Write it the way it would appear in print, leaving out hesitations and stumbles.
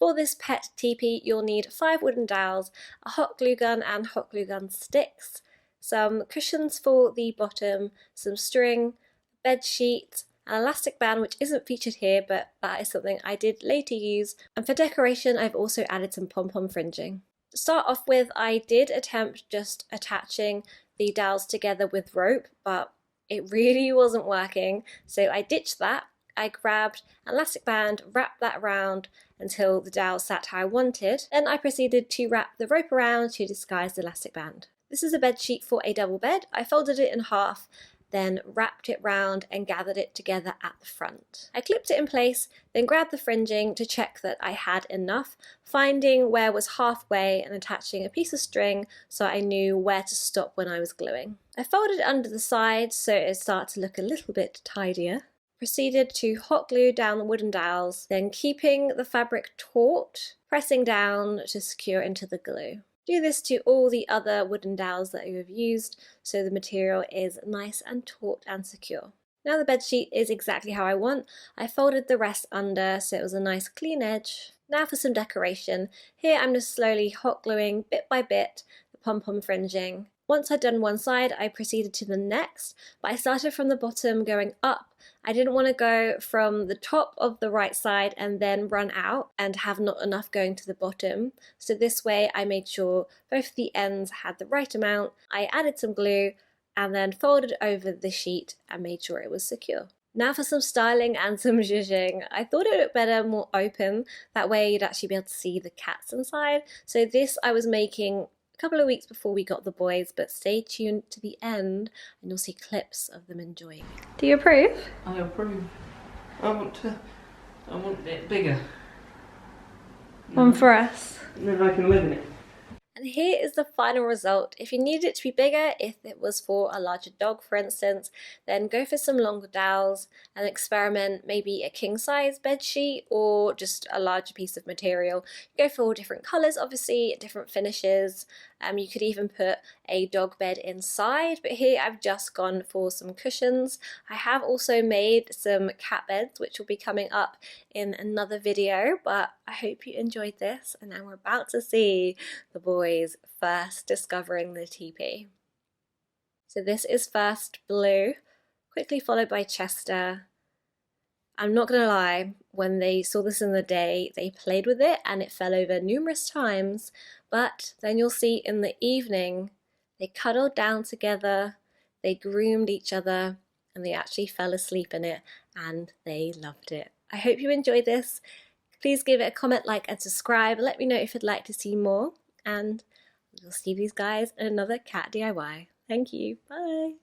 For this pet teepee, you'll need 5 wooden dowels, a hot glue gun and hot glue gun sticks, some cushions for the bottom, some string, bed sheet, an elastic band which isn't featured here but that is something I did later use, and for decoration I've also added some pom-pom fringing. To start off with, I did attempt just attaching the dowels together with rope, but it really wasn't working, so I ditched that. I grabbed an elastic band, wrapped that around until the dowel sat how I wanted, then I proceeded to wrap the rope around to disguise the elastic band. This is a bed sheet for a double bed. I folded it in half, then wrapped it round and gathered it together at the front. I clipped it in place, then grabbed the fringing to check that I had enough, finding where was halfway and attaching a piece of string so I knew where to stop when I was gluing. I folded it under the sides so it started to look a little bit tidier. Proceeded to hot glue down the wooden dowels, then keeping the fabric taut, pressing down to secure into the glue. Do this to all the other wooden dowels that you have used so the material is nice and taut and secure. Now the bed sheet is exactly how I want. I folded the rest under so it was a nice clean edge. Now for some decoration. Here I'm just slowly hot gluing bit by bit the pom-pom fringing. Once I'd done one side, I proceeded to the next, but I started from the bottom going up. I didn't want to go from the top of the right side and then run out and have not enough going to the bottom. So this way I made sure both the ends had the right amount. I added some glue and then folded over the sheet and made sure it was secure. Now for some styling and some zhuzhing. I thought it looked better, more open. That way you'd actually be able to see the cats inside. So this I was making couple of weeks before we got the boys, but stay tuned to the end and you'll see clips of them enjoying it. Do you approve? I approve. I want it bigger. One for us. And then I can live in it. And here is the final result. If you needed it to be bigger, if it was for a larger dog for instance, then go for some longer dowels and experiment maybe a king size bed sheet or just a larger piece of material. Go for all different colours obviously, different finishes. You could even put a dog bed inside, but here I've just gone for some cushions. I have also made some cat beds which will be coming up in another video, but I hope you enjoyed this and now we're about to see the boys first discovering the teepee. So this is first Blue, quickly followed by Chester. I'm not gonna lie, when they saw this in the day, they played with it and it fell over numerous times, but then you'll see in the evening, they cuddled down together, they groomed each other, and they actually fell asleep in it, and they loved it. I hope you enjoyed this. Please give it a comment, like, and subscribe. Let me know if you'd like to see more, and we'll see these guys in another cat DIY. Thank you, bye.